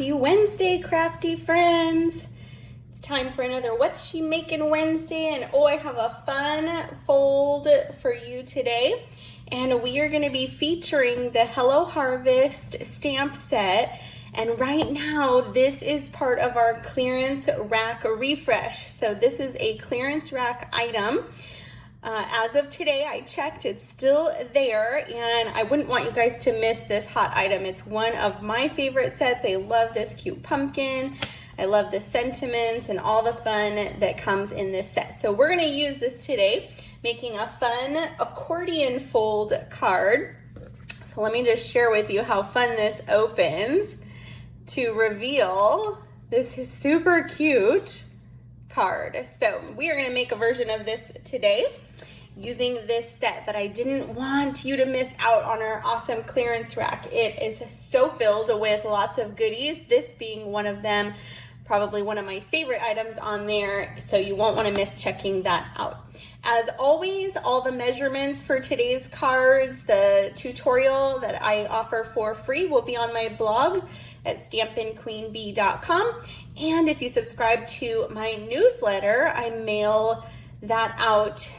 Happy Wednesday, crafty friends. It's time for another What's She Making Wednesday, and oh, I have a fun fold for you today. And we are going to be featuring the Hello Harvest stamp set. And right now, this is part of our clearance rack refresh. So this is a clearance rack item. As of today, I checked, it's still there, and I wouldn't want you guys to miss this hot item. It's one of my favorite sets. I love this cute pumpkin. I love the sentiments and all the fun that comes in this set. So we're gonna use this today, making a fun accordion fold card. So let me just share with you how fun this opens to reveal this is super cute card. So we are going to make a version of this today using this set, but I didn't want you to miss out on our awesome clearance rack. It is so filled with lots of goodies, this being one of them, probably one of my favorite items on there, so you won't want to miss checking that out. As always, all the measurements for today's cards, the tutorial that I offer for free will be on my blog at stampinqueenbee.com. And if you subscribe to my newsletter, I mail that out,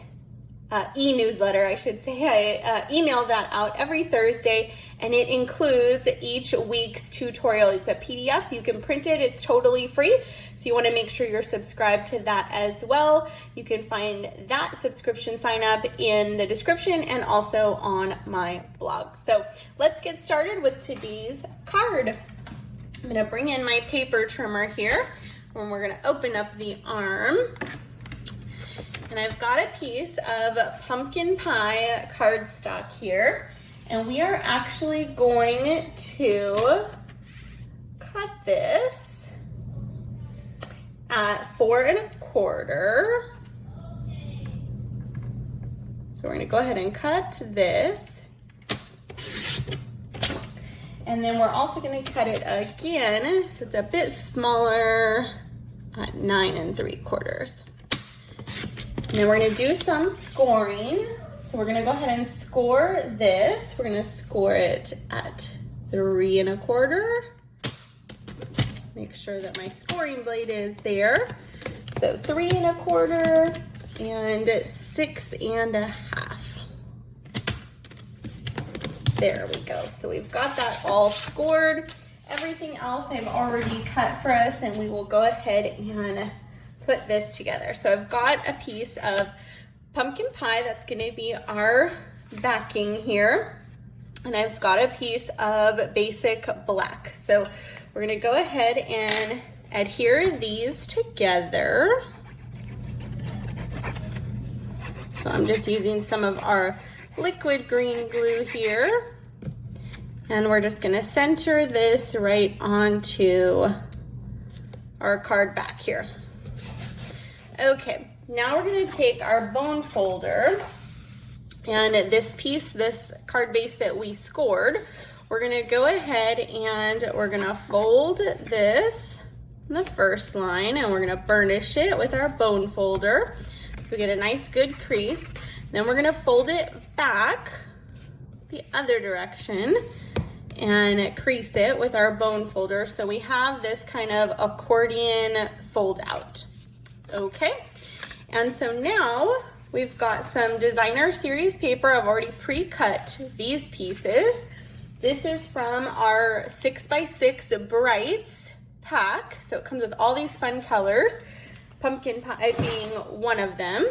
e-newsletter, I should say. I email that out every Thursday, and it includes each week's tutorial. It's a PDF. You can print it. It's totally free. So you want to make sure you're subscribed to that as well. You can find that subscription sign up in the description and also on my blog. So let's get started with today's card. I'm going to bring in my paper trimmer here, and we're going to open up the arm. And I've got a piece of pumpkin pie cardstock here, and we are actually going to cut this at 4 1/4. So we're going to go ahead and cut this. And then we're also going to cut it again, so it's a bit smaller at 9 3/4. And then we're going to do some scoring. So we're going to go ahead and score this. We're going to score it at 3 1/4. Make sure that my scoring blade is there. So 3 1/4 and 6 1/2. There we go. So we've got that all scored. Everything else I've already cut for us, and we will go ahead and put this together. So I've got a piece of pumpkin pie that's going to be our backing here. And I've got a piece of basic black. So we're going to go ahead and adhere these together. So I'm just using some of our liquid green glue here, and we're just going to center this right onto our card back here. Okay, now we're going to take our bone folder, and this piece, this card base that we scored, we're going to go ahead and we're going to fold this in the first line, and we're going to burnish it with our bone folder so we get a nice good crease. Then we're going to fold it back the other direction and crease it with our bone folder, so we have this kind of accordion fold out. Okay, and so now we've got some designer series paper. I've already pre-cut these pieces. This is from our 6x6 Brights pack, so it comes with all these fun colors, pumpkin pie being one of them.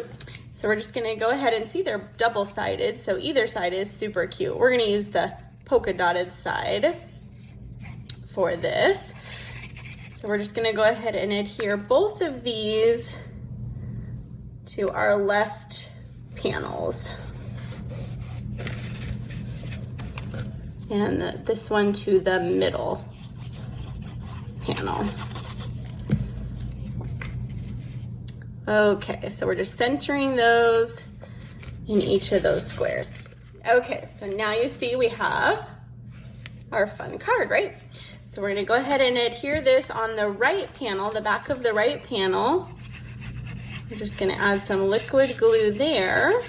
So we're just gonna go ahead and see they're double-sided, so either side is super cute. We're gonna use the polka dotted side for this. So we're just gonna go ahead and adhere both of these to our left panels. And this one to the middle panel. Okay, so we're just centering those in each of those squares. Okay, so now you see we have our fun card, right? So we're gonna go ahead and adhere this on the right panel, the back of the right panel. We're just gonna add some liquid glue there.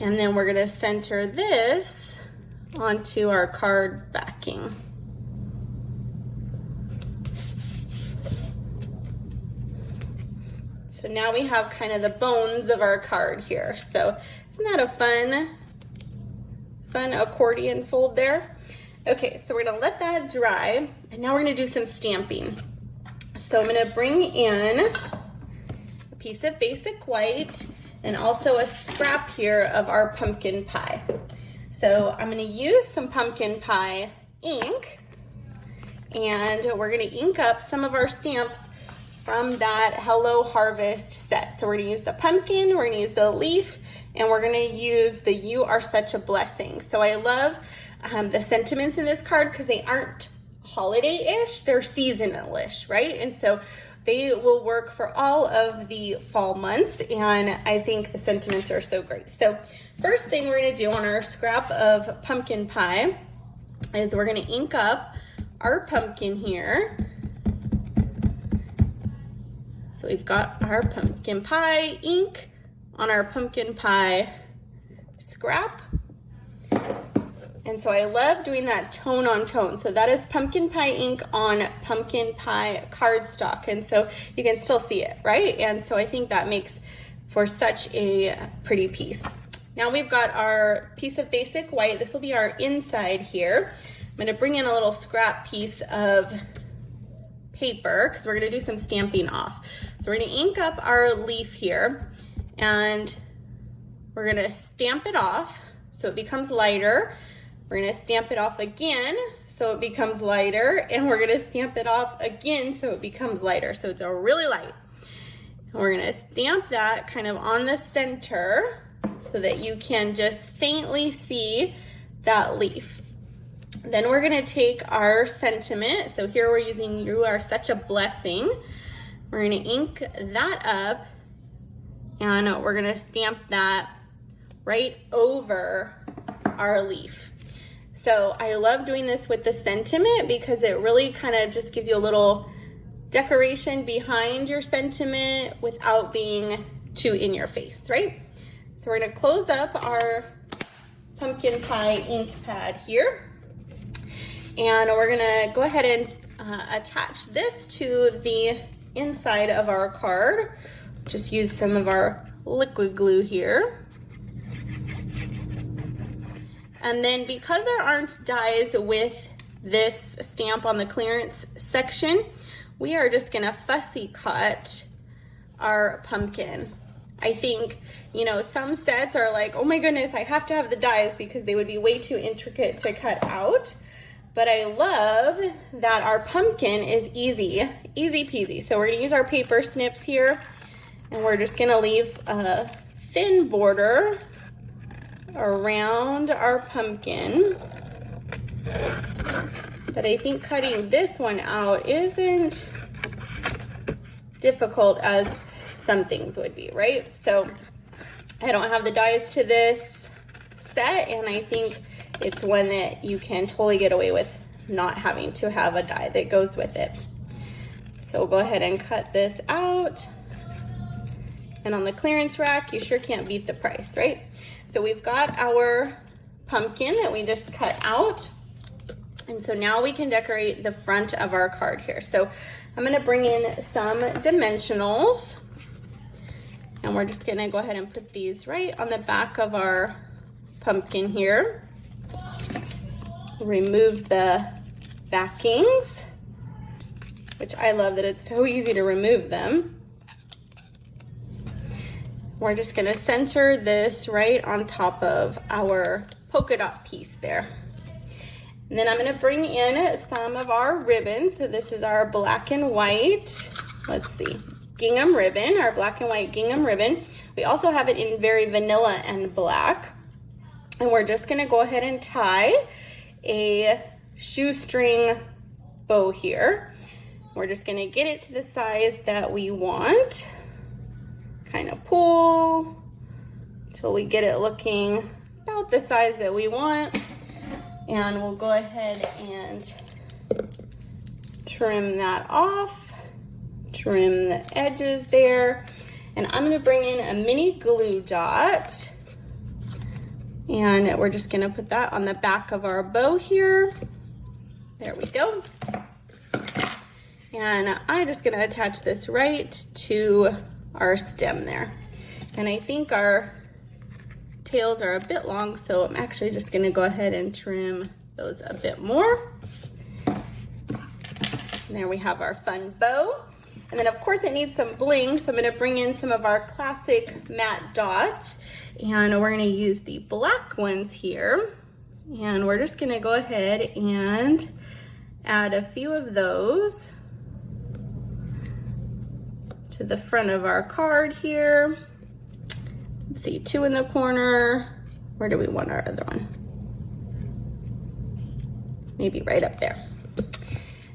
And then we're gonna center this onto our card backing. So now we have kind of the bones of our card here. So isn't that a fun accordion fold there? Okay, so we're gonna let that dry, and now we're gonna do some stamping. So I'm gonna bring in a piece of basic white and also a scrap here of our pumpkin pie. So I'm gonna use some pumpkin pie ink, and we're gonna ink up some of our stamps from that Hello Harvest set. So we're gonna use the pumpkin, we're gonna use the leaf, and we're gonna use the You Are Such a Blessing. So I love the sentiments in this card because they aren't holiday-ish, they're seasonal-ish, right? And so they will work for all of the fall months, and I think the sentiments are so great. So first thing we're gonna do on our scrap of pumpkin pie is we're gonna ink up our pumpkin here. So we've got our pumpkin pie ink on our pumpkin pie scrap. And so I love doing that tone on tone. So that is pumpkin pie ink on pumpkin pie cardstock. And so you can still see it, right? And so I think that makes for such a pretty piece. Now we've got our piece of basic white. This will be our inside here. I'm gonna bring in a little scrap piece of paper because we're gonna do some stamping off. So we're gonna ink up our leaf here, and we're gonna stamp it off so it becomes lighter. We're gonna stamp it off again so it becomes lighter, and we're gonna stamp it off again so it becomes lighter. So it's a really light. And we're gonna stamp that kind of on the center so that you can just faintly see that leaf. Then we're gonna take our sentiment. So here we're using You Are Such a Blessing. We're gonna ink that up, and we're gonna stamp that right over our leaf. So I love doing this with the sentiment because it really kind of just gives you a little decoration behind your sentiment without being too in your face, right? So we're gonna close up our pumpkin pie ink pad here. And we're gonna go ahead and attach this to the inside of our card. Just use some of our liquid glue here. And then because there aren't dies with this stamp on the clearance section, we are just gonna fussy cut our pumpkin. I think, you know, some sets are like, oh my goodness, I have to have the dies because they would be way too intricate to cut out. But I love that our pumpkin is easy peasy. So we're gonna use our paper snips here, and we're just gonna leave a thin border around our pumpkin. But I think cutting this one out isn't difficult as some things would be, right? So I don't have the dies to this set, and I think it's one that you can totally get away with not having to have a die that goes with it. So we'll go ahead and cut this out. And on the clearance rack, you sure can't beat the price, right? So we've got our pumpkin that we just cut out. And so now we can decorate the front of our card here. So I'm gonna bring in some dimensionals, and we're just gonna go ahead and put these right on the back of our pumpkin here. Remove the backings, which I love that it's so easy to remove them. We're just gonna center this right on top of our polka dot piece there. And then I'm gonna bring in some of our ribbons. So this is our black and white, let's see, gingham ribbon, our black and white gingham ribbon. We also have it in very vanilla and black. And we're just gonna go ahead and tie a shoestring bow here. We're just gonna get it to the size that we want. Kind of pull until we get it looking about the size that we want. And we'll go ahead and trim that off, trim the edges there. And I'm gonna bring in a mini glue dot. And we're just gonna put that on the back of our bow here. There we go. And I'm just gonna attach this right to our stem there. And I think our tails are a bit long, so I'm actually just gonna go ahead and trim those a bit more. And there we have our fun bow. And then of course it needs some bling, so I'm gonna bring in some of our classic matte dots, and we're gonna use the black ones here. And we're just gonna go ahead and add a few of those to the front of our card here. Let's see, 2 in the corner. Where do we want our other one? Maybe right up there.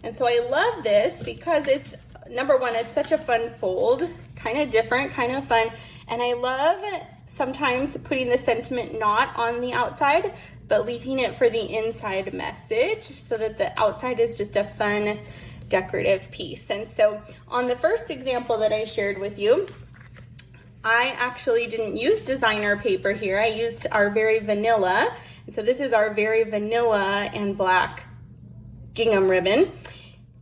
And so I love this because it's, number one, it's such a fun fold, kind of different, kind of fun. And I love sometimes putting the sentiment not on the outside, but leaving it for the inside message so that the outside is just a fun decorative piece. And so on the first example that I shared with you, I actually didn't use designer paper here. I used our Very Vanilla. And so this is our Very Vanilla and black gingham ribbon.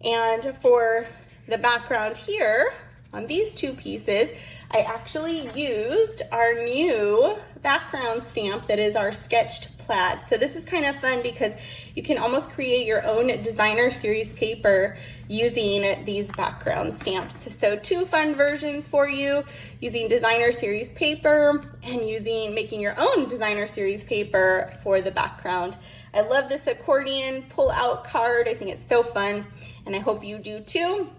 And for the background here on these 2 pieces, I actually used our new background stamp that is our sketched plaid. So this is kind of fun because you can almost create your own designer series paper using these background stamps. So 2 fun versions for you, using designer series paper and making your own designer series paper for the background. I love this accordion pull out card. I think it's so fun, and I hope you do too.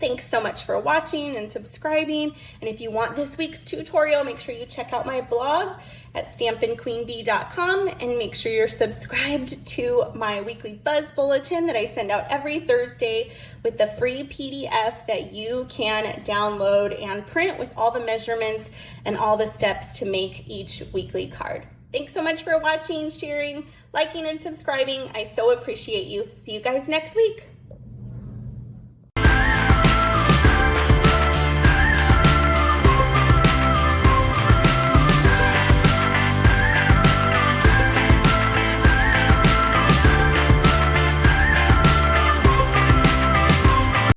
Thanks so much for watching and subscribing. And if you want this week's tutorial, make sure you check out my blog at stampinqueenbee.com, and make sure you're subscribed to my weekly buzz bulletin that I send out every Thursday with the free PDF that you can download and print with all the measurements and all the steps to make each weekly card. Thanks so much for watching, sharing, liking, and subscribing. I so appreciate you. See you guys next week.